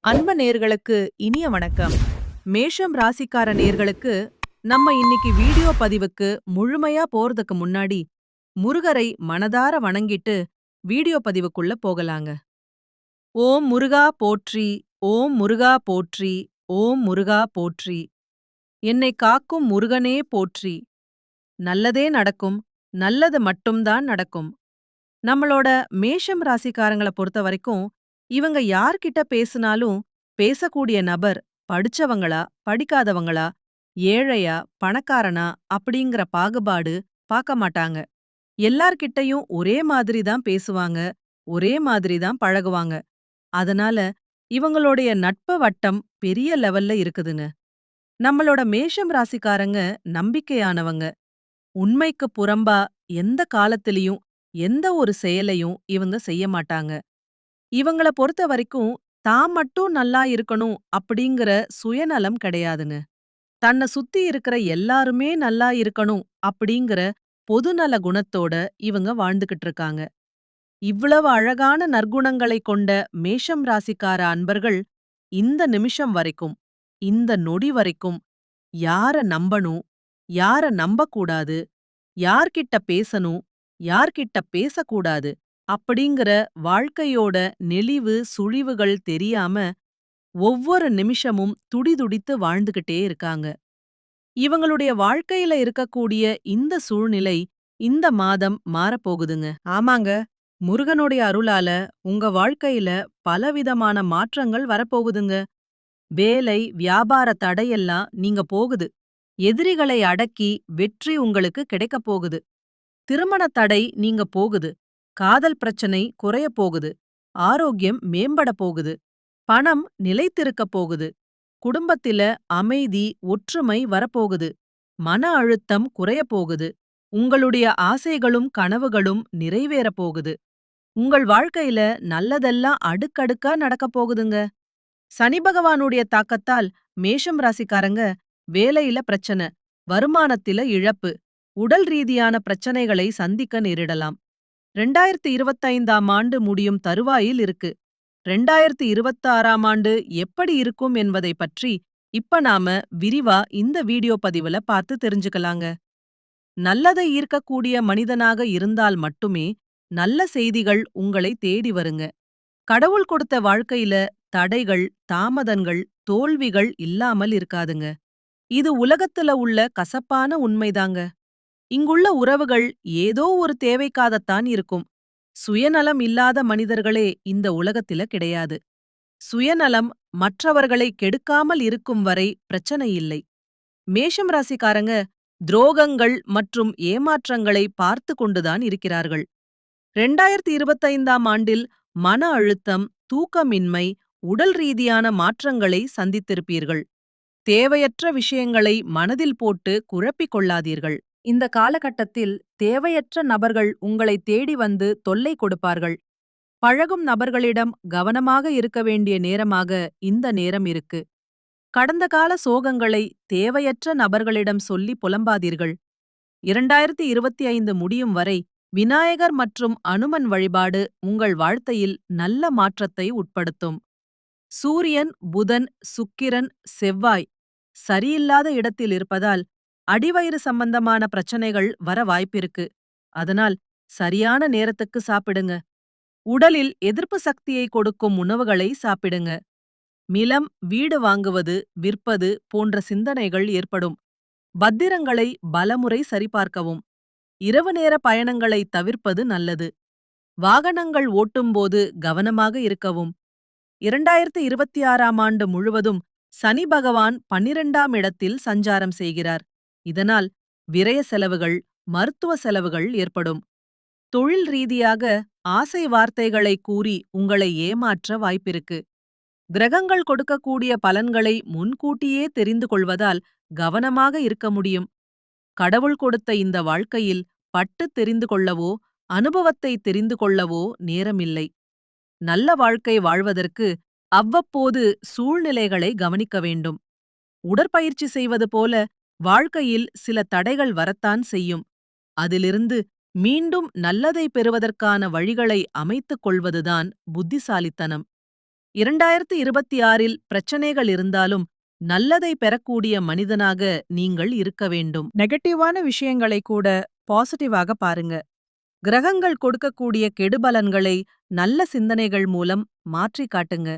அன்ப நேர்களுக்கு இனிய வணக்கம். மேஷம் ராசிக்கார நேர்களுக்கு நம்ம இன்னைக்கு வீடியோ பதிவுக்கு முழுமையா போறதுக்கு முன்னாடி முருகரை மனதார வணங்கிட்டு வீடியோ பதிவுக்குள்ள போகலாங்க. ஓம் முருகா போற்றி, ஓம் முருகா போற்றி, ஓம் முருகா போற்றி. என்னை காக்கும் முருகனே போற்றி. நல்லதே நடக்கும், நல்லது மட்டும்தான் நடக்கும். நம்மளோட மேஷம் ராசிக்காரங்கள பொறுத்த வரைக்கும் இவங்க யார்கிட்ட பேசுனாலும் பேசக்கூடிய நபர் படிச்சவங்களா படிக்காதவங்களா ஏழையா பணக்காரனா அப்படிங்கிற பாகுபாடு பார்க்க மாட்டாங்க. எல்லார்கிட்டயும் ஒரே மாதிரி தான் பேசுவாங்க, ஒரே மாதிரி தான் பழகுவாங்க. அதனால இவங்களுடைய நட்பு வட்டம் பெரிய லெவல்ல இருக்குதுங்க. நம்மளோட மேஷம் ராசிக்காரங்க நம்பிக்கையானவங்க. உண்மைக்கு புறம்பா எந்த காலத்திலயும் எந்த ஒரு செயலையும் இவங்க செய்ய மாட்டாங்க. இவங்கள பொறுத்த வரைக்கும் தான் மட்டும் நல்லா இருக்கணும் அப்படிங்கிற சுயநலம் கிடையாதுங்க. தன்னை சுத்தி இருக்கிற எல்லாருமே நல்லா இருக்கணும் அப்படிங்கிற பொதுநல குணத்தோட இவங்க வாழ்ந்துகிட்டு இருக்காங்க. இவ்வளவு அழகான நற்குணங்களை கொண்ட மேஷம் ராசிக்கார அன்பர்கள் இந்த நிமிஷம் வரைக்கும், இந்த நொடி வரைக்கும் யார நம்பணும், யார நம்பக்கூடாது, யார்கிட்ட பேசணும், யார்கிட்ட பேசக்கூடாது அப்படிங்கிற வாழ்க்கையோட நெளிவு சுழிவுகள் தெரியாம ஒவ்வொரு நிமிஷமும் துடிதுடித்து வாழ்ந்துகிட்டே இருக்காங்க. இவங்களுடைய வாழ்க்கையில இருக்கக்கூடிய இந்த சூழ்நிலை இந்த மாதம் மாறப்போகுதுங்க. ஆமாங்க, முருகனுடைய அருளால உங்க வாழ்க்கையில பலவிதமான மாற்றங்கள் வரப்போகுதுங்க. வேலை வியாபார தடையெல்லாம் நீங்க போகுது. எதிரிகளை அடக்கி வெற்றி உங்களுக்கு கிடைக்கப் போகுது. திருமண தடை நீங்க போகுது. காதல் பிரச்சனை குறைய போகுது. ஆரோக்கியம் மேம்பட போகுது. பணம் நிலைத்திருக்க போகுது. குடும்பத்தில அமைதி ஒற்றுமை வரப்போகுது. மன அழுத்தம் குறைய போகுது. உங்களுடைய ஆசைகளும் கனவுகளும் நிறைவேறப் போகுது. உங்கள் வாழ்க்கையில நல்லதெல்லாம் அடுக்கடுக்கா நடக்கப் போகுதுங்க. சனி பகவானுடைய தாக்கத்தால் மேஷம் ராசிக்காரங்க வேலையில பிரச்சனை, வருமானத்தில இழப்பு, உடல் ரீதியான பிரச்சனைகளை சந்திக்க நேரிடலாம். 2025ஆம் ஆண்டு முடியும் தருவாயில் இருக்கு. 2026ஆம் ஆண்டு எப்படி இருக்கும் என்பதை பற்றி இப்ப நாம விரிவா இந்த வீடியோ பதிவுல பார்த்து தெரிஞ்சுக்கலாங்க. நல்லதை ஈர்க்கக்கூடிய மனிதனாக இருந்தால் மட்டுமே நல்ல செய்திகள் உங்களை தேடி வருங்க. கடவுள் கொடுத்த வாழ்க்கையில தடைகள், தாமதங்கள், தோல்விகள் இல்லாமல் இருக்காதுங்க. இது உலகத்துல உள்ள கசப்பான உண்மைதாங்க. இங்குள்ள உறவுகள் ஏதோ ஒரு தேவைக்காகத்தான் இருக்கும். சுயநலம் இல்லாத மனிதர்களே இந்த உலகத்தில கிடையாது. சுயநலம் மற்றவர்களை கெடுக்காமல் இருக்கும் வரை பிரச்சனை இல்லை. மேஷம் ராசிக்காரங்க துரோகங்கள் மற்றும் ஏமாற்றங்களை பார்த்து கொண்டுதான் இருக்கிறார்கள். 2025ஆம் ஆண்டில் மன அழுத்தம், தூக்கமின்மை, உடல் ரீதியான மாற்றங்களை சந்தித்திருப்பீர்கள். தேவையற்ற விஷயங்களை மனதில் போட்டு குழப்பிக் கொள்ளாதீர்கள். இந்த காலகட்டத்தில் தேவையற்ற நபர்கள் உங்களை தேடி வந்து தொல்லை கொடுப்பார்கள். பழகும் நபர்களிடம் கவனமாக இருக்க வேண்டிய நேரமாக இந்த நேரம் இருக்கு. கடந்த கால சோகங்களை தேவையற்ற நபர்களிடம் சொல்லி புலம்பாதீர்கள். 2025 முடியும் வரை விநாயகர் மற்றும் அனுமன் வழிபாடு உங்கள் வாழ்க்கையில் நல்ல மாற்றத்தை உட்படுத்தும். சூரியன், புதன், சுக்கிரன், செவ்வாய் சரியில்லாத இடத்தில் இருப்பதால் அடிவயிறு சம்பந்தமான பிரச்சனைகள் வர வாய்ப்பிருக்கு. அதனால் சரியான நேரத்துக்கு சாப்பிடுங்க. உடலில் எதிர்ப்பு சக்தியை கொடுக்கும் உணவுகளை சாப்பிடுங்க. நிலம், வீடு வாங்குவது, விற்பது போன்ற சிந்தனைகள் ஏற்படும். பத்திரங்களை பலமுறை சரிபார்க்கவும். இரவு நேர பயணங்களை தவிர்ப்பது நல்லது. வாகனங்கள் ஓட்டும்போது கவனமாக இருக்கவும். 2026ஆம் ஆண்டு முழுவதும் சனி பகவான் 12ஆம் இடத்தில் சஞ்சாரம் செய்கிறார். இதனால் விரய செலவுகள், மருத்துவ செலவுகள் ஏற்படும். தொழில் ரீதியாக ஆசை வார்த்தைகளை கூறி உங்களை ஏமாற்ற வாய்ப்பிருக்கு. கிரகங்கள் கொடுக்கக்கூடிய பலன்களை முன்கூட்டியே தெரிந்து கொள்வதால் கவனமாக இருக்க முடியும். கடவுள் கொடுத்த இந்த வாழ்க்கையில் பட்டு தெரிந்து கொள்ளவோ, அனுபவத்தை தெரிந்து கொள்ளவோ நேரமில்லை. நல்ல வாழ்க்கை வாழ்வதற்கு அவ்வப்போது சூழ்நிலைகளை கவனிக்க வேண்டும். உடற்பயிற்சி செய்வது போல வாழ்க்கையில் சில தடைகள் வரத்தான் செய்யும். அதிலிருந்து மீண்டும் நல்லதை பெறுவதற்கான வழிகளை அமைத்துக் கொள்வதுதான் புத்திசாலித்தனம். 2026இல் பிரச்சனைகள் இருந்தாலும் நல்லதை பெறக்கூடிய மனிதனாக நீங்கள் இருக்க வேண்டும். நெகட்டிவான விஷயங்களை கூட பாசிட்டிவாக பாருங்க. கிரகங்கள் கொடுக்கக்கூடிய கெடுபலன்களை நல்ல சிந்தனைகள் மூலம் மாற்றி காட்டுங்க.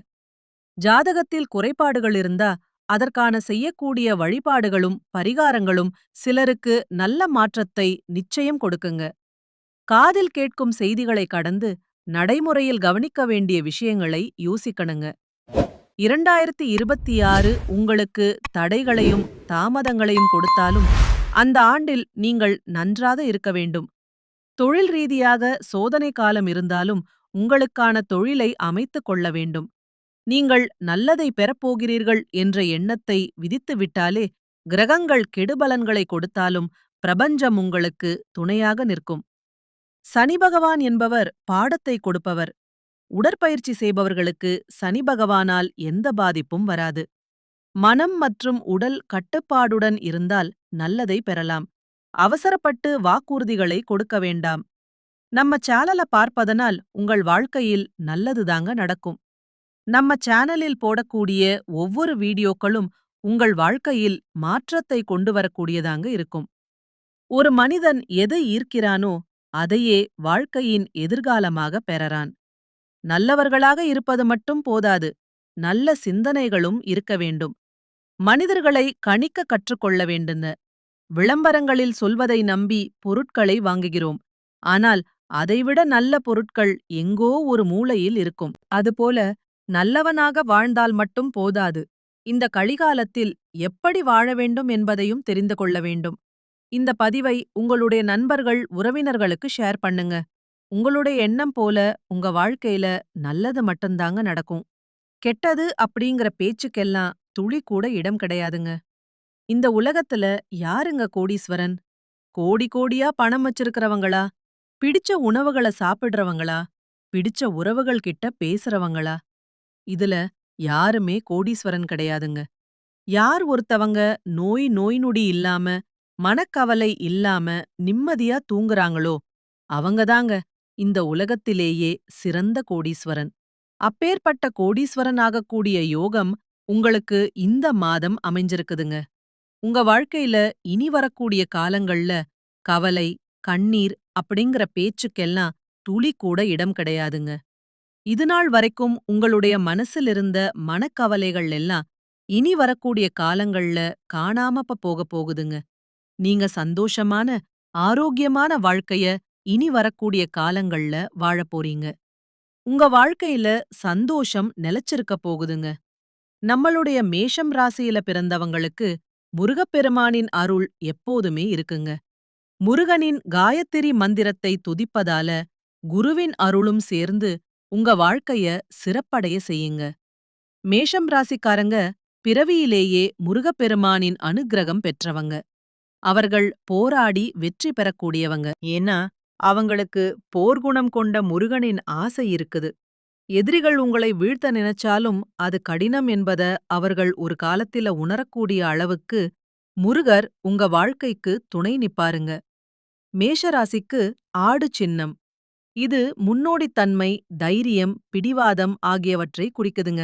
ஜாதகத்தில் குறைபாடுகள் இருந்தா அதற்கான செய்யக்கூடிய வழிபாடுகளும் பரிகாரங்களும் சிலருக்கு நல்ல மாற்றத்தை நிச்சயம் கொடுக்குங்க. காதில் கேட்கும் செய்திகளை கடந்து நடைமுறையில் கவனிக்க வேண்டிய விஷயங்களை யோசிக்கணுங்க. 2026 உங்களுக்கு தடைகளையும் தாமதங்களையும் கொடுத்தாலும் அந்த ஆண்டில் நீங்கள் நன்றாக இருக்க வேண்டும். தொழில் ரீதியாக சோதனை காலம் இருந்தாலும் உங்களுக்கான தொழிலை அமைத்துக் கொள்ள வேண்டும். நீங்கள் நல்லதை பெறப்போகிறீர்கள் என்ற எண்ணத்தை விதித்துவிட்டாலே கிரகங்கள் கெடுபலன்களை கொடுத்தாலும் பிரபஞ்சம் உங்களுக்கு துணையாக நிற்கும். சனி பகவான் என்பவர் பாடத்தை கொடுப்பவர். உடற்பயிற்சி செய்பவர்களுக்கு சனி பகவானால் எந்த பாதிப்பும் வராது. மனம் மற்றும் உடல் கட்டுப்பாடுடன் இருந்தால் நல்லதை பெறலாம். அவசரப்பட்டு வாக்குறுதிகளை கொடுக்க வேண்டாம். நம்ம சேனலை பார்ப்பதனால் உங்கள் வாழ்க்கையில் நல்லதுதாங்க நடக்கும். நம்ம சேனலில் போடக்கூடிய ஒவ்வொரு வீடியோக்களும் உங்கள் வாழ்க்கையில் மாற்றத்தை கொண்டு வரக்கூடியதாங்க இருக்கும். ஒரு மனிதன் எதை ஈர்க்கிறானோ அதையே வாழ்க்கையின் எதிர்காலமாக பெறறான். நல்லவர்களாக இருப்பது மட்டும் போதாது, நல்ல சிந்தனைகளும் இருக்க வேண்டும். மனிதர்களை கணிக்க கற்றுக்கொள்ள வேண்டுங்க. விளம்பரங்களில் சொல்வதை நம்பி பொருட்களை வாங்குகிறோம். ஆனால் அதைவிட நல்ல பொருட்கள் எங்கோ ஒரு மூலையில் இருக்கும். அதுபோல நல்லவனாக வாழ்ந்தால் மட்டும் போதாது. இந்த கலிகாலத்தில் எப்படி வாழ வேண்டும் என்பதையும் தெரிந்து கொள்ள வேண்டும். இந்த பதிவை உங்களுடைய நண்பர்கள், உறவினர்களுக்கு ஷேர் பண்ணுங்க. உங்களுடைய எண்ணம் போல உங்க வாழ்க்கையில நல்லது மட்டும்தாங்க நடக்கும். கெட்டது அப்படிங்கிற பேச்சுக்கெல்லாம் துளி கூட இடம் கிடையாதுங்க. இந்த உலகத்துல யாருங்க கோடீஸ்வரன்? கோடி கோடியா பணம் வச்சிருக்கிறவங்களா? பிடிச்ச உணவுகளை சாப்பிடுறவங்களா? பிடிச்ச உறவுகள் கிட்ட பேசுறவங்களா? இதுல யாருமே கோடீஸ்வரன் கிடையாதுங்க. யார் ஒருத்தவங்க நோய் நொடி இல்லாம, மனக்கவலை இல்லாம நிம்மதியா தூங்குறாங்களோ அவங்கதாங்க இந்த உலகத்திலேயே சிறந்த கோடீஸ்வரன். அப்பேற்பட்ட கோடீஸ்வரன் ஆகக்கூடிய யோகம் உங்களுக்கு இந்த மாதம் அமைஞ்சிருக்குதுங்க. உங்க வாழ்க்கையில இனி வரக்கூடிய காலங்கள்ல கவலை, கண்ணீர் அப்படிங்கிற பேச்சுக்கெல்லாம் துளி கூட இடம் கிடையாதுங்க. இதுநாள் வரைக்கும் உங்களுடைய மனசில் இருந்த மனக்கவலைகள் எல்லாம் இனி வரக்கூடிய காலங்கள்ல காணாம போகப் போகுதுங்க. நீங்க சந்தோஷமான, ஆரோக்கியமான வாழ்க்கைய இனி வரக்கூடிய காலங்கள்ல வாழப் போறீங்க. உங்க வாழ்க்கையில சந்தோஷம் நிலைச்சிருக்க போகுதுங்க. நம்மளுடைய மேஷம் ராசியில பிறந்தவங்களுக்கு முருகப்பெருமானின் அருள் எப்போதுமே இருக்குங்க. முருகனின் காயத்திரி மந்திரத்தை துதிப்பதால குருவின் அருளும் சேர்ந்து உங்க வாழ்க்கைய சிறப்படைய செய்யுங்க. மேஷம் ராசிக்காரங்க பிறவியிலேயே முருகப்பெருமானின் அனுக்கிரகம் பெற்றவங்க. அவர்கள் போராடி வெற்றி பெறக்கூடியவங்க. ஏன்னா அவங்களுக்கு போர்க்குணம் கொண்ட முருகனின் ஆசை இருக்குது. எதிரிகள் உங்களை வீழ்த்த நினைச்சாலும் அது கடினம் என்பத அவர்கள் ஒரு காலத்தில உணரக்கூடிய அளவுக்கு முருகர் உங்க வாழ்க்கைக்கு துணை நிப்பாருங்க. மேஷராசிக்கு ஆடு சின்னம். இது முன்னோடித்தன்மை, தைரியம், பிடிவாதம் ஆகியவற்றை குறிக்குதுங்க.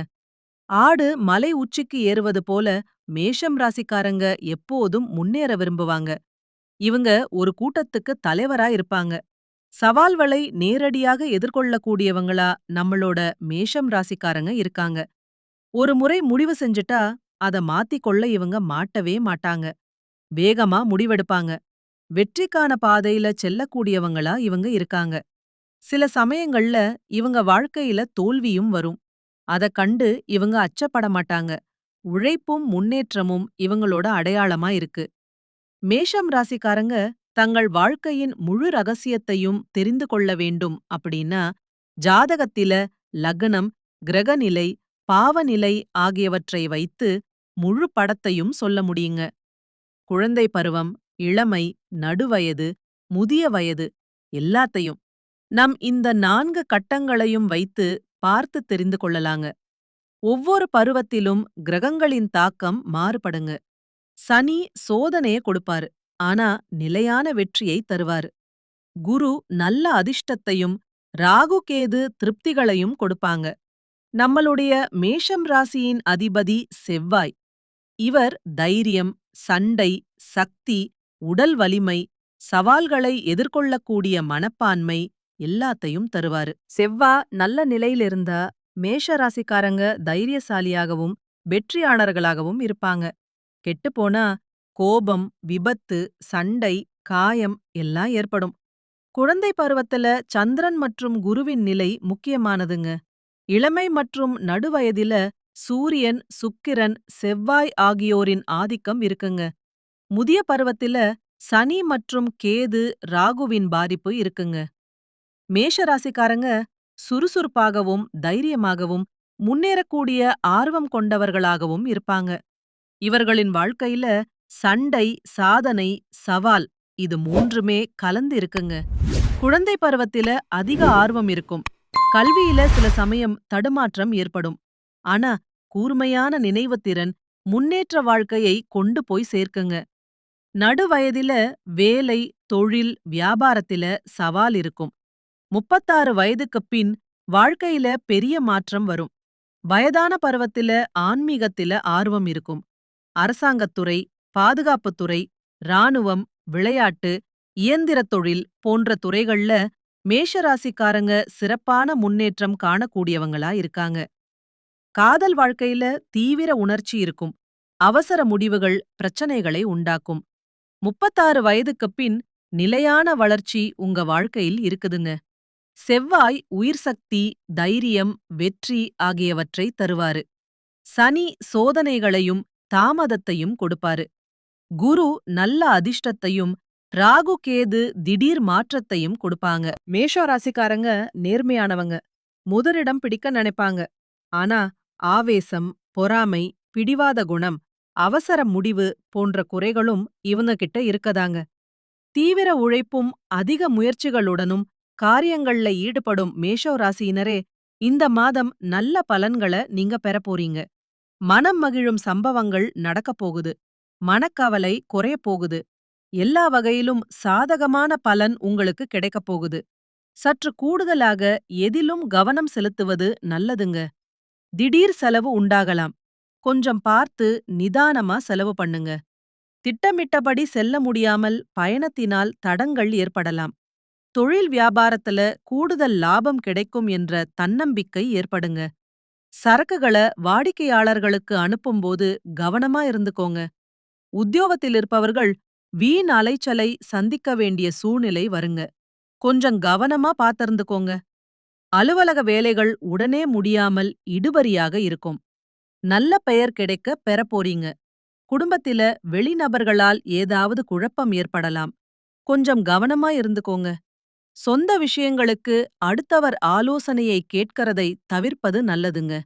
ஆடு மலை உச்சிக்கு ஏறுவது போல மேஷம் ராசிக்காரங்க எப்போதும் முன்னேற விரும்புவாங்க. இவங்க ஒரு கூட்டத்துக்கு தலைவரா இருப்பாங்க. சவால்களை நேரடியாக எதிர்கொள்ளக்கூடியவங்களா நம்மளோட மேஷம் ராசிக்காரங்க இருக்காங்க. ஒரு முறை முடிவு செஞ்சுட்டா அத மாத்திக்கொள்ள இவங்க மாட்டவே மாட்டாங்க. வேகமா முடிவெடுப்பாங்க. வெற்றிக்கான பாதையில செல்லக்கூடியவங்களா இவங்க இருக்காங்க. சில சமயங்கள்ல இவங்க வாழ்க்கையில தோல்வியும் வரும். அத கண்டு இவங்க அச்சப்பட மாட்டாங்க. உழைப்பும் முன்னேற்றமும் இவங்களோட அடையாளமா இருக்கு. மேஷம் ராசிக்காரங்க தங்கள் வாழ்க்கையின் முழு ரகசியத்தையும் தெரிந்து கொள்ள வேண்டும் அப்படின்னா ஜாதகத்தில லக்னம், கிரகநிலை, பாவநிலை ஆகியவற்றை வைத்து முழு படத்தையும் சொல்ல முடியுங்க. குழந்தை பருவம், இளமை, நடுவயது, முதிய வயது எல்லாத்தையும் நம் இந்த 4 கட்டங்களையும் வைத்து பார்த்து தெரிந்து கொள்ளலாங்க. ஒவ்வொரு பருவத்திலும் கிரகங்களின் தாக்கம் மாறுபடுங்க. சனி சோதனைய கொடுப்பாரு, ஆனா நிலையான வெற்றியை தருவாரு. குரு நல்ல அதிர்ஷ்டத்தையும் ராகு கேது திருப்திகளையும் கொடுப்பாங்க. நம்மளுடைய மேஷம் ராசியின் அதிபதி செவ்வாய். இவர் தைரியம், சண்டை, சக்தி, உடல் வலிமை, சவால்களை எதிர்கொள்ளக்கூடிய மனப்பான்மை எல்லாத்தையும் தருவாரு. செவ்வா நல்ல நிலையில இருந்தா மேஷ ராசிக்காரங்க தைரியசாலியாகவும் வெற்றியாளர்களாகவும் இருப்பாங்க. கெட்டுப்போனா கோபம், விபத்து, சண்டை, காயம் எல்லாம் ஏற்படும். குழந்தை பருவத்துல சந்திரன் மற்றும் குருவின் நிலை முக்கியமானதுங்க. இளமை மற்றும் நடுவயதில சூரியன், சுக்கிரன், செவ்வாய் ஆகியோரின் ஆதிக்கம் இருக்குங்க. முதிய பருவத்தில சனி மற்றும் கேது, ராகுவின் பாதிப்பு இருக்குங்க. மேஷ ராசிக்காரங்க சுறுசுறுப்பாகவும் தைரியமாகவும் முன்னேறக்கூடிய ஆர்வம் கொண்டவர்களாகவும் இருப்பாங்க. இவர்களின் வாழ்க்கையில சண்டை, சாதனை, சவால் இது மூன்றுமே கலந்து இருக்குங்க. குழந்தை பருவத்தில அதிக ஆர்வம் இருக்கும். கல்வியில சில சமயம் தடுமாற்றம் ஏற்படும். ஆனா கூர்மையான நினைவுத்திறன் முன்னேற்ற வாழ்க்கையை கொண்டு போய் சேர்க்குங்க. நடுவயதில வேலை, தொழில், வியாபாரத்தில சவால் இருக்கும். 36 வயதுக்குப் பின் வாழ்க்கையில பெரிய மாற்றம் வரும். வயதான பருவத்தில ஆன்மீகத்தில ஆர்வம் இருக்கும். அரசாங்கத்துறை, பாதுகாப்புத்துறை, இராணுவம், விளையாட்டு, இயந்திரத் தொழில் போன்ற துறைகள்ல மேஷராசிக்காரங்க சிறப்பான முன்னேற்றம் காணக்கூடியவங்களா இருக்காங்க. காதல் வாழ்க்கையில தீவிர உணர்ச்சி இருக்கும். அவசர முடிவுகள் பிரச்சனைகளை உண்டாக்கும். 36 வயதுக்குப் பின் நிலையான வளர்ச்சி உங்க வாழ்க்கையில் இருக்குதுங்க. செவ்வாய் உயிர்சக்தி, தைரியம், வெற்றி ஆகியவற்றை தருவாரு. சனி சோதனைகளையும் தாமதத்தையும் கொடுப்பாரு. குரு நல்ல அதிர்ஷ்டத்தையும், ராகு கேது திடீர் மாற்றத்தையும் கொடுப்பாங்க. மேஷ ராசிக்காரங்க நேர்மையானவங்க. முதலிடம் பிடிக்க நினைப்பாங்க. ஆனா ஆவேசம், பொறாமை, பிடிவாத குணம், அவசர முடிவு போன்ற குறைகளும் இவங்க கிட்ட இருக்கதாங்க. தீவிர உழைப்பும் அதிக முயற்சிகளுடனும் காரியங்கள்ல ஈடுபடும் மேஷோ ராசியினரே இந்த மாதம் நல்ல பலன்களை நீங்க பெறப் போறீங்க. மனம் மகிழும் சம்பவங்கள் நடக்கப் போகுது. மனக்கவலை குறையப் போகுது. எல்லா வகையிலும் சாதகமான பலன் உங்களுக்கு கிடைக்கப் போகுது. சற்று கூடுதலாக எதிலும் கவனம் செலுத்துவது நல்லதுங்க. திடீர் செலவு உண்டாகலாம். கொஞ்சம் பார்த்து நிதானமா செலவு பண்ணுங்க. திட்டமிட்டபடி செல்ல முடியாமல் பயணத்தினால் தடங்கள் ஏற்படலாம். தொழில் வியாபாரத்துல கூடுதல் லாபம் கிடைக்கும் என்ற தன்னம்பிக்கை ஏற்படுங்க. சரக்குகளை வாடிக்கையாளர்களுக்கு அனுப்பும்போது கவனமா இருந்துக்கோங்க. உத்தியோகத்தில் இருப்பவர்கள் வீண் அலைச்சலை சந்திக்க வேண்டிய சூழ்நிலை வருங்க. கொஞ்சம் கவனமா பார்த்திருந்துக்கோங்க. அலுவலக வேலைகள் உடனே முடியாமல் இடுபறியாக இருக்கும். நல்ல பெயர் கிடைக்க பெறப் போறீங்க. குடும்பத்தில வெளிநபர்களால் ஏதாவது குழப்பம் ஏற்படலாம். கொஞ்சம் கவனமா இருந்துக்கோங்க. சொந்த விஷயங்களுக்கு அடுத்தவர் ஆலோசனையை கேட்கறதை தவிர்ப்பது நல்லதுங்க.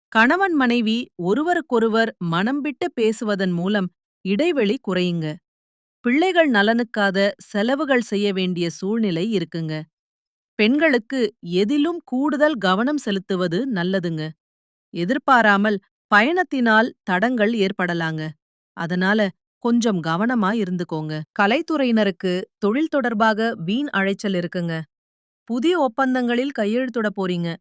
கணவன் மனைவி ஒருவருக்கொருவர் மனம் விட்டு பேசுவதன் மூலம் இடைவெளி குறையுங்க. பிள்ளைகள் நலனுக்காக செலவுகள் செய்ய வேண்டிய சூழ்நிலை இருக்குங்க. பெண்களுக்கு எதிலும் கூடுதல் கவனம் செலுத்துவது நல்லதுங்க. எதிர்பாராமல் பயணத்தினால் தடங்கள் ஏற்படலாங்க. அதனால கொஞ்சம் கவனமா இருந்துக்கோங்க. கலைத்துறையினருக்கு தொழில் தொடர்பாக வீண் அழைச்சல் இருக்குங்க. புதிய ஒப்பந்தங்களில் கையெழுத்திட போறீங்க.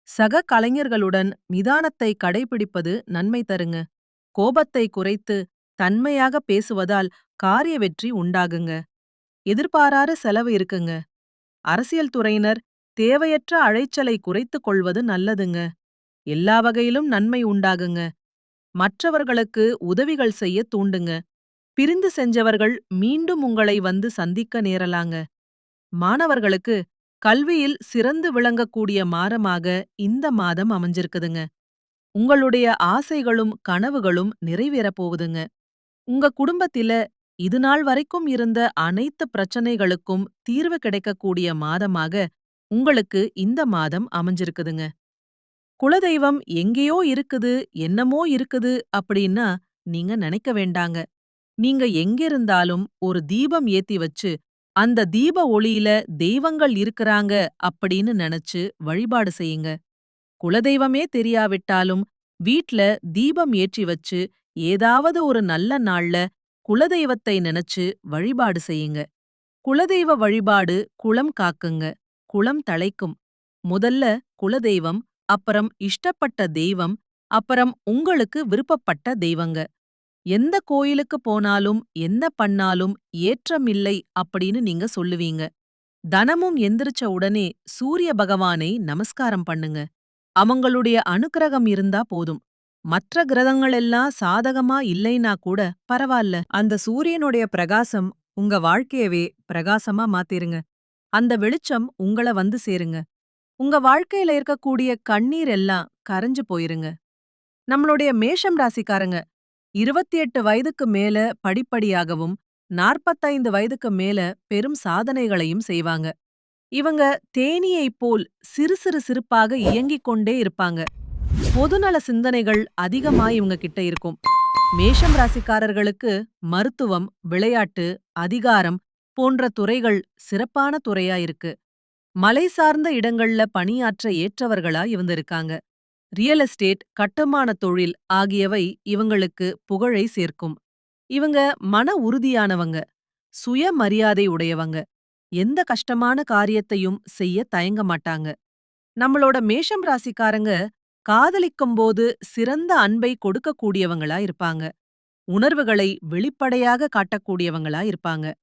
சக கலைஞர்களுடன் நிதானத்தை கடைபிடிப்பது நன்மை தருங்க. கோபத்தை குறைத்து தன்மையாக பேசுவதால் காரிய வெற்றி உண்டாகுங்க. எதிர்பாராத செலவு இருக்குங்க. அரசியல் துறையினர் தேவையற்ற அழைச்சலை குறைத்துக் கொள்வது நல்லதுங்க. எல்லா வகையிலும் நன்மை உண்டாகுங்க. மற்றவர்களுக்கு உதவிகள் செய்ய தூண்டுங்க. பிரிந்து செஞ்சவர்கள் மீண்டும் உங்களை வந்து சந்திக்க நேரலாங்க. மாணவர்களுக்கு கல்வியில் சிறந்து விளங்கக்கூடிய மாதமாக இந்த மாதம் அமைஞ்சிருக்குதுங்க. உங்களுடைய ஆசைகளும் கனவுகளும் நிறைவேறப் போகுதுங்க. உங்க குடும்பத்தில இதுநாள் வரைக்கும் இருந்த அனைத்து பிரச்சனைகளுக்கும் தீர்வு கிடைக்கக்கூடிய மாதமாக உங்களுக்கு இந்த மாதம் அமைஞ்சிருக்குதுங்க. குலதெய்வம் எங்கேயோ இருக்குது, என்னமோ இருக்குது அப்படின்னா நீங்க நினைக்க வேண்டாங்க. நீங்க எங்கிருந்தாலும் ஒரு தீபம் ஏத்தி வச்சு, அந்த தீப ஒளியில தெய்வங்கள் இருக்குறாங்க அப்படின்னு நினைச்சு வழிபாடு செய்யுங்க. குலதெய்வமே தெரியாவிட்டாலும் வீட்ல தீபம் ஏற்றி வச்சு, ஏதாவது ஒரு நல்ல நாள்ல குலதெய்வத்தை நினைச்சு வழிபாடு செய்யுங்க. குலதெய்வ வழிபாடு குலம் காக்குங்க. குலம் தழைக்கும். முதல்ல குலதெய்வம், அப்புறம் இஷ்டப்பட்ட தெய்வம், அப்புறம் உங்களுக்கு விருப்பப்பட்ட தெய்வங்க. எந்த கோயிலுக்கு போனாலும், என்ன பண்ணாலும் ஏற்றமில்லை அப்படின்னு நீங்க சொல்லுவீங்க. தனமும் எந்திரிச்ச உடனே சூரிய பகவானை நமஸ்காரம் பண்ணுங்க. அவங்களுடைய அனுக்கிரகம் இருந்தா போதும். மற்ற கிரகங்களெல்லாம் சாதகமா இல்லைனா கூட பரவால்ல. அந்த சூரியனுடைய பிரகாசம் உங்க வாழ்க்கையவே பிரகாசமா மாத்திருங்க. அந்த வெளிச்சம் உங்கள வந்து சேருங்க. உங்க வாழ்க்கையில இருக்கக்கூடிய கண்ணீர் எல்லாம் கரைஞ்சு போயிருங்க. நம்மளுடைய மேஷம் ராசிக்காரங்க 28 வயதுக்கு மேல படிப்படியாகவும், 45 வயதுக்கு மேல பெரும் சாதனைகளையும் செய்வாங்க. இவங்க தேனீயைப் போல் சிறு சிறு சிறுப்பாக இயங்கிக் கொண்டே இருப்பாங்க. பொதுநல சிந்தனைகள் அதிகமா இவங்க கிட்ட இருக்கும். மேஷம் ராசிக்காரர்களுக்கு மருத்துவம், விளையாட்டு, அதிகாரம் போன்ற துறைகள் சிறப்பான துறையா இருக்கு. மலை சார்ந்த இடங்கள்ல பணியாற்ற ஏற்றவர்களா இவங்க இருக்காங்க. ரியல் எஸ்டேட், கட்டுமான தொழில் ஆகியவை இவங்களுக்கு புகழை சேர்க்கும். இவங்க மன உறுதியானவங்க, சுயமரியாதை உடையவங்க. எந்த கஷ்டமான காரியத்தையும் செய்ய தயங்க மாட்டாங்க. நம்மளோட மேஷம் ராசிக்காரங்க காதலிக்கும்போது சிறந்த அன்பை கொடுக்கக்கூடியவங்களா இருப்பாங்க. உணர்வுகளை வெளிப்படையாக காட்டக்கூடியவங்களா இருப்பாங்க.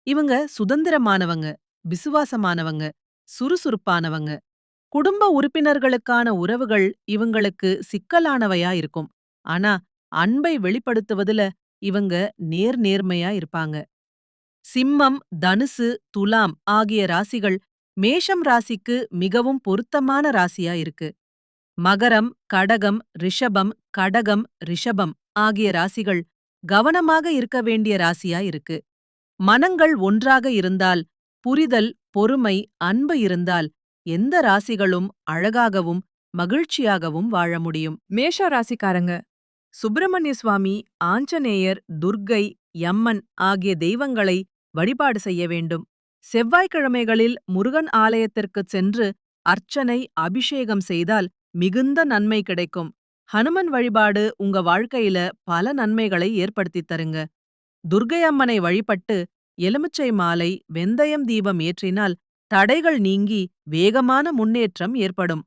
இவங்க சுதந்திரமானவங்க, விசுவாசமானவங்க, சுறுசுறுப்பானவங்க. குடும்ப உறுப்பினர்களுக்கான உறவுகள் இவங்களுக்கு சிக்கலானவையா இருக்கும். ஆனா, அன்பை வெளிப்படுத்துவதுல இவங்க நேர்மையா இருப்பாங்க. சிம்மம், தனுசு, துலாம் ஆகிய ராசிகள் மேஷம் ராசிக்கு மிகவும் பொருத்தமான ராசியா இருக்கு. மகரம், கடகம், ரிஷபம், கடகம், ரிஷபம் ஆகிய ராசிகள் கவனமாக இருக்க வேண்டிய ராசியா இருக்கு. மனங்கள் ஒன்றாக இருந்தால், புரிதல், பொறுமை, அன்பு இருந்தால் எந்த ராசிகளும் அழகாகவும் மகிழ்ச்சியாகவும் வாழ முடியும். மேஷ ராசிக்காரங்க சுப்பிரமணிய சுவாமி, ஆஞ்சநேயர், துர்க்கை, யம்மன் ஆகிய தெய்வங்களை வழிபாடு செய்ய வேண்டும். செவ்வாய்க்கிழமைகளில் முருகன் ஆலயத்திற்குச் சென்று அர்ச்சனை, அபிஷேகம் செய்தால் மிகுந்த நன்மை கிடைக்கும். ஹனுமன் வழிபாடு உங்க வாழ்க்கையில பல நன்மைகளை ஏற்படுத்தித் தருங்க. துர்க்கை அம்மனை வழிபட்டு எலுமிச்சை மாலை, வெந்தயம் தீபம் ஏற்றினால் தடைகள் நீங்கி வேகமான முன்னேற்றம் ஏற்படும்.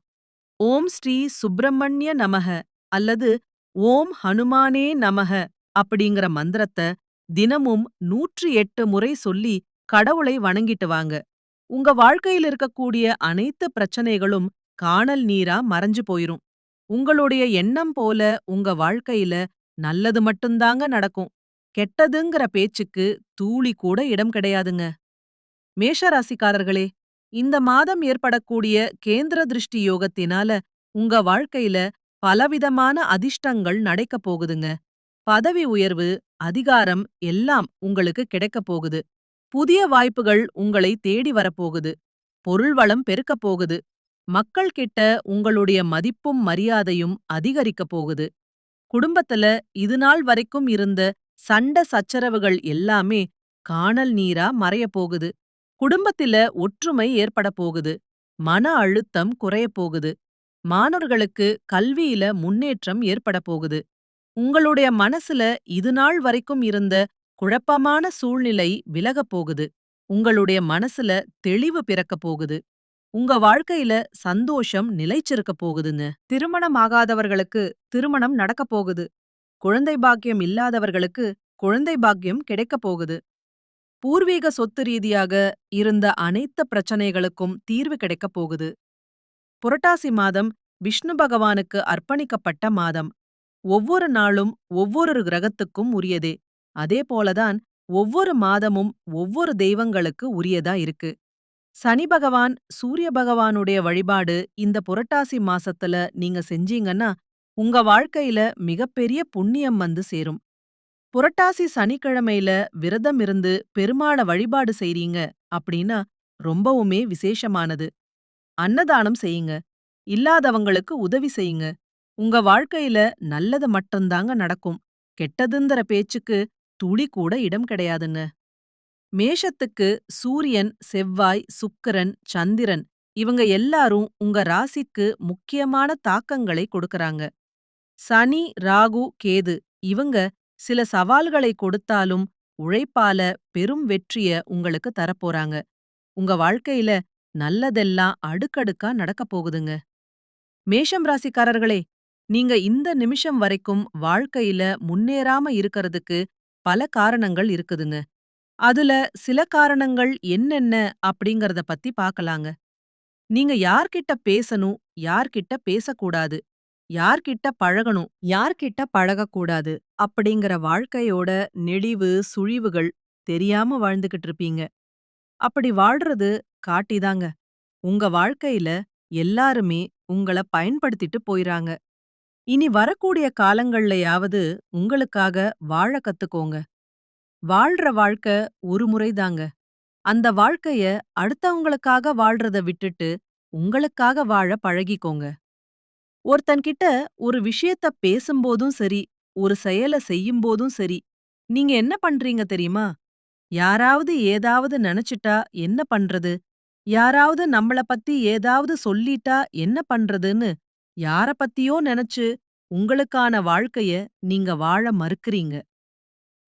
ஓம் ஸ்ரீ சுப்பிரமணிய நமக அல்லது ஓம் ஹனுமானே நமக அப்படிங்கிற மந்திரத்த தினமும் 108 முறை சொல்லி கடவுளை வணங்கிட்டு வாங்க. உங்க வாழ்க்கையில் இருக்கக்கூடிய அனைத்து பிரச்சனைகளும் காணல் நீரா மறைஞ்சு போயிரும். உங்களுடைய எண்ணம் போல உங்க வாழ்க்கையில நல்லது மட்டும்தாங்க நடக்கும். கெட்டதுங்கிற பேச்சுக்கு தூளி கூட இடம் கிடையாதுங்க. மேஷராசிக்காரர்களே, இந்த மாதம் ஏற்படக்கூடிய கேந்திர திருஷ்டி யோகத்தினால உங்க வாழ்க்கையில பலவிதமான அதிர்ஷ்டங்கள் நடக்கப் போகுதுங்க. பதவி உயர்வு, அதிகாரம் எல்லாம் உங்களுக்கு கிடைக்கப் போகுது. புதிய வாய்ப்புகள் உங்களை தேடி வரப்போகுது. பொருள் வளம் பெருக்கப் போகுது. மக்கள் கிட்ட உங்களுடைய மதிப்பும் மரியாதையும் அதிகரிக்கப் போகுது. குடும்பத்துல இதுநாள் வரைக்கும் இருந்த சண்ட சச்சரவுகள் எல்லாமே காணல் நீரா மறையப் போகுது. குடும்பத்தில ஒற்றுமை ஏற்பட போகுது. மன அழுத்தம் குறையப் போகுது. மாணவர்களுக்கு கல்வியில முன்னேற்றம் ஏற்பட போகுது. உங்களுடைய மனசுல இதுநாள் வரைக்கும் இருந்த குழப்பமான சூழ்நிலை விலகப் போகுது. உங்களுடைய மனசுல தெளிவு பிறக்கப் போகுது. உங்க வாழ்க்கையில சந்தோஷம் நிலைச்சிருக்கப் போகுதுங்க. திருமணம் ஆகாதவர்களுக்கு திருமணம் நடக்கப் போகுது. குழந்தை பாக்கியம் இல்லாதவர்களுக்கு குழந்தை பாக்கியம் கிடைக்கப் போகுது. பூர்வீக சொத்து ரீதியாக இருந்த அனைத்து பிரச்சனைகளுக்கும் தீர்வு கிடைக்கப் போகுது. புரட்டாசி மாதம் விஷ்ணு பகவானுக்கு அர்ப்பணிக்கப்பட்ட மாதம். ஒவ்வொரு நாளும் ஒவ்வொரு கிரகத்துக்கும் உரியதே. அதே போலதான் ஒவ்வொரு மாதமும் ஒவ்வொரு தெய்வங்களுக்கு உரியதா இருக்கு. சனி பகவான், சூரிய பகவானுடைய வழிபாடு இந்த புரட்டாசி மாசத்துல நீங்க செஞ்சீங்கன்னா உங்க வாழ்க்கையில மிகப்பெரிய புண்ணியம் வந்து சேரும். புரட்டாசி சனிக்கிழமையில விரதம் இருந்து பெருமாள வழிபாடு செய்றீங்க அப்படின்னா ரொம்பவுமே விசேஷமானது. அன்னதானம் செய்யுங்க. இல்லாதவங்களுக்கு உதவி செய்யுங்க. உங்க வாழ்க்கையில நல்லது மட்டும்தாங்க நடக்கும். கெட்டதுங்கிற பேச்சுக்கு துளி கூட இடம் கிடையாதுங்க. மேஷத்துக்கு சூரியன், செவ்வாய், சுக்கிரன், சந்திரன் இவங்க எல்லாரும் உங்க ராசிக்கு முக்கியமான தாக்கங்களை கொடுக்கறாங்க. சனி, ராகு, கேது இவங்க சில சவால்களை கொடுத்தாலும் உழைப்பால பெரும் வெற்றிய உங்களுக்கு தரப்போறாங்க. உங்க வாழ்க்கையில நல்லதெல்லாம் அடுக்கடுக்கா நடக்கப் போகுதுங்க. மேஷம் ராசிக்காரர்களே, நீங்க இந்த நிமிஷம் வரைக்கும் வாழ்க்கையில முன்னேறாம இருக்கறதுக்கு பல காரணங்கள் இருக்குதுங்க. அதுல சில காரணங்கள் என்னென்ன அப்படிங்கறத பத்தி பார்க்கலாங்க. நீங்க யார்கிட்ட பேசணும், யார்கிட்ட பேசக்கூடாது, யார்கிட்ட பழகணும், யார்கிட்ட பழகக்கூடாது அப்படிங்கிற வாழ்க்கையோட நெளிவு, சுழிவுகள் தெரியாம வாழ்ந்துகிட்டு இருப்பீங்க. அப்படி வாழ்றது காட்டிதாங்க. உங்க வாழ்க்கையில எல்லாருமே உங்கள பயன்படுத்திட்டு போயிராங்க. இனி வரக்கூடிய காலங்கள்லயாவது உங்களுக்காக வாழ கத்துக்கோங்க. வாழ்ற வாழ்க்கை ஒரு முறைதாங்க. அந்த வாழ்க்கைய அடுத்தவங்களுக்காக வாழ்றத விட்டுட்டு உங்களுக்காக வாழ பழகிக்கோங்க. ஒருத்தன்கிட்ட ஒரு விஷயத்த பேசும்போதும் சரி, ஒரு செயல செய்யும்போதும் சரி, நீங்க என்ன பண்றீங்க தெரியுமா? யாராவது ஏதாவது நெனச்சுட்டா என்ன பண்றது? யாராவது நம்மள பத்தி ஏதாவது சொல்லிட்டா என்ன பண்றதுன்னு யார பத்தியோ நெனச்சு உங்களுக்கான வாழ்க்கைய நீங்க வாழ மறுக்கறீங்க.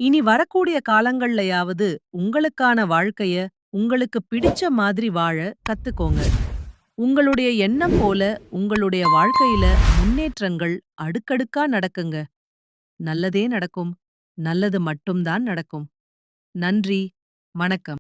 இனி வரக்கூடிய காலங்கள்லயாவது உங்களுக்கான வாழ்க்கைய உங்களுக்கு பிடிச்ச மாதிரி வாழ கத்துக்கோங்க. உங்களுடைய எண்ணம் போல உங்களுடைய வாழ்க்கையில முன்னேற்றங்கள் அடுக்கடுக்கா நடக்குங்க. நல்லதே நடக்கும். நல்லது மட்டும் தான் நடக்கும். நன்றி. வணக்கம்.